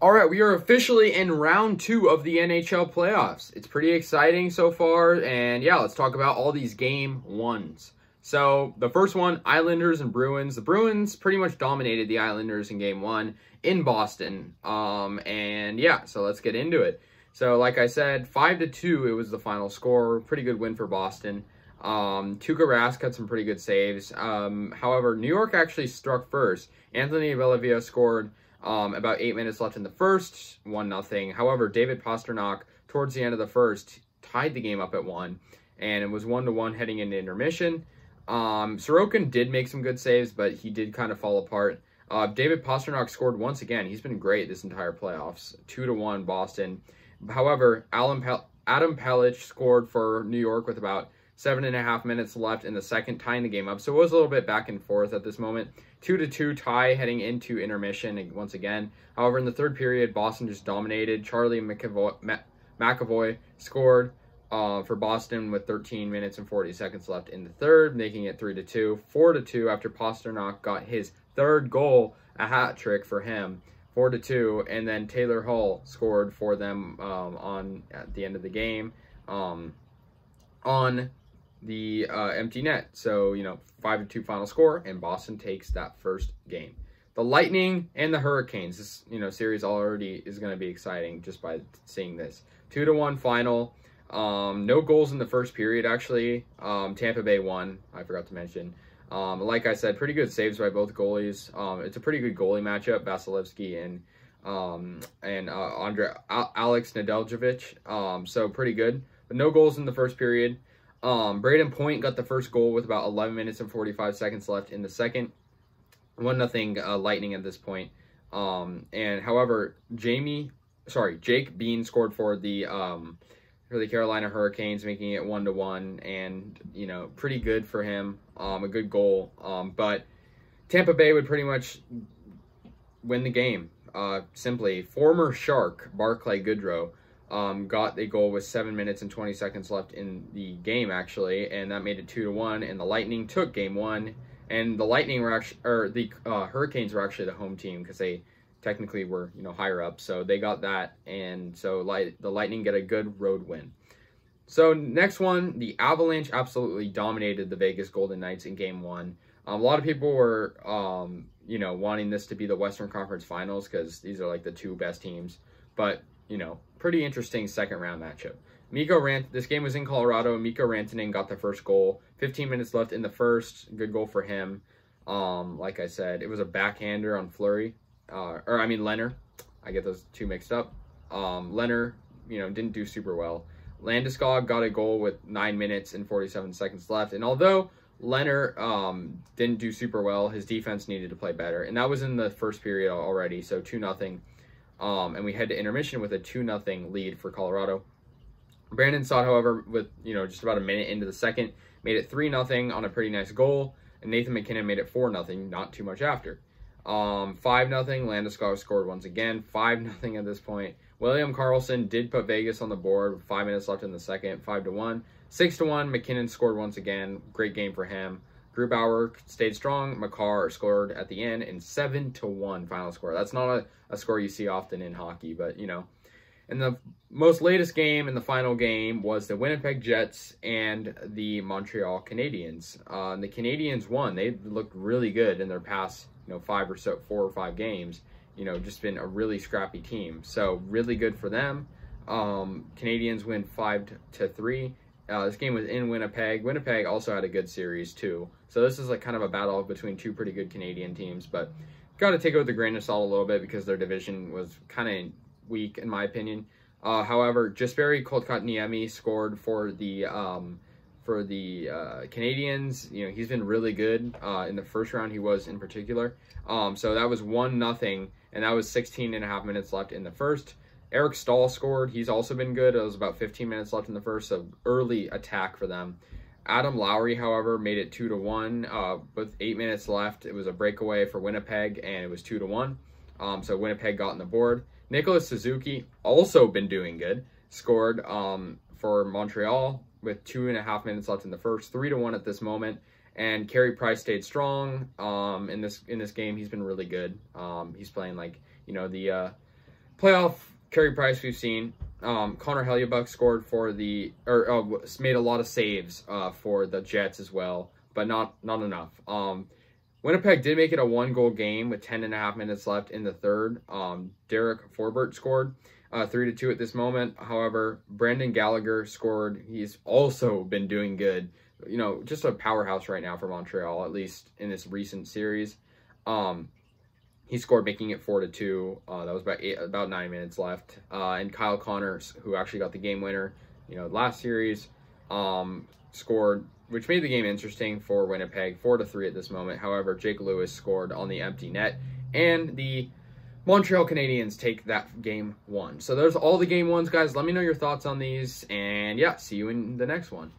All right, we are officially in round 2 of the NHL playoffs. It's pretty exciting so far, and yeah, let's talk about all these game ones. So the first one, Islanders and Bruins. The Bruins pretty much dominated the Islanders in game 1 in Boston. And yeah, so let's get into it. So like I said, 5-2, it was the final score. Pretty good win for Boston. Tuukka Rask had some pretty good saves. However, New York actually struck first. Anthony Bellavia scored about 8 minutes left in the first, 1-0. However, David Pastrnak, towards the end of the first, tied the game up at 1, and it was 1-1 heading into intermission. Sorokin did make some good saves, but he did kind of fall apart. David Pastrnak scored once again. He's been great this entire playoffs. 2-1 Boston. However, Adam Pelech scored for New York with about 7.5 minutes left in the second, tying the game up. So it was a little bit back and forth at this moment. 2-2 tie heading into intermission once again. However, in the third period, Boston just dominated. Charlie McAvoy scored for Boston with 13 minutes and 40 seconds left in the third, making it 3-2. 4-2 after Pastrnak got his third goal, a hat trick for him. 4-2, and then Taylor Hall scored for them at the end of the game on the empty net. So, 5-2 final score, and Boston takes that first game. The Lightning and the Hurricanes, this, series already is going to be exciting just by seeing this. 2-1 final. No goals in the first period, actually. Tampa Bay won, I forgot to mention. Like I said, pretty good saves by both goalies. It's a pretty good goalie matchup, Vasilevsky and Alex Nedeljkovic. So pretty good, but no goals in the first period. Braden Point got the first goal with about 11 minutes and 45 seconds left in the second. 1-0 Lightning at this point. And however, Jake Bean scored for the Carolina Hurricanes, making it 1-1, and pretty good for him. A good goal. But Tampa Bay would pretty much win the game. Simply, former Shark Barclay Goodrow got a goal with 7 minutes and 20 seconds left in the game, actually, and that made it 2-1. And the Lightning took game 1, and the Lightning were actually, or the Hurricanes were actually the home team because they technically were higher up, so they got that, and so the Lightning get a good road win. So next one, the Avalanche absolutely dominated the Vegas Golden Knights in game 1. A lot of people were wanting this to be the Western Conference Finals because these are like the two best teams, but pretty interesting second round matchup. This game was in Colorado. Mikko Rantanen got the first goal. 15 minutes left in the first. Good goal for him. Like I said, it was a backhander on Fleury. Leonard. I get those two mixed up. Leonard, didn't do super well. Landeskog got a goal with 9 minutes and 47 seconds left. And although Leonard didn't do super well, his defense needed to play better. And that was in the first period already, so 2-0. And we head to intermission with a 2-0 lead for Colorado. Brandon Saad, however, with just about a minute into the second, made it 3-0 on a pretty nice goal. And Nathan McKinnon made it 4-0, not too much after. 5-0, Landeskog scored once again, 5-0 at this point. William Karlsson did put Vegas on the board with 5 minutes left in the second, 5-1. 6-1, McKinnon scored once again, great game for him. Grubauer stayed strong, Makar scored at the end, and 7-1 final score. That's not a score you see often in hockey, but And the most latest game and the final game was the Winnipeg Jets and the Montreal Canadiens. The Canadiens won. They looked really good in their past 4 or 5 games. Just been a really scrappy team. So really good for them. Canadiens win 5-3. This game was in Winnipeg. Winnipeg also had a good series too. So this is like kind of a battle between two pretty good Canadian teams, but got to take it with a grain of salt a little bit because their division was kind of weak in my opinion. However, Jesperi Kotkaniemi scored for the Canadians. He's been really good in the first round. He was in particular. So that was 1-0, and that was 16.5 minutes left in the first. Eric Stahl scored. He's also been good. It was about 15 minutes left in the first, so early attack for them. Adam Lowry, however, made it 2-1 with 8 minutes left. It was a breakaway for Winnipeg, and it was 2-1. So Winnipeg got on the board. Nicholas Suzuki, also been doing good, scored for Montreal with 2.5 minutes left in the first, 3-1 at this moment. And Carey Price stayed strong in this game. He's been really good. He's playing like playoff Carey Price we've seen. Connor Hellebuyck scored for made a lot of saves for the Jets as well, but not enough. Winnipeg did make it a 1-goal game with 10.5 minutes left in the third. Derek Forbort scored 3-2 at this moment. However, Brandon Gallagher scored. He's also been doing good. You know, just a powerhouse right now for Montreal, at least in this recent series. He scored, making it 4-2. That was about 9 minutes left. And Kyle Connors, who actually got the game winner, you know, last series, scored, which made the game interesting for Winnipeg, 4-3 at this moment. However, Jake Lewis scored on the empty net, and the Montreal Canadiens take that game 1. So there's all the game 1s, guys. Let me know your thoughts on these, and yeah, see you in the next one.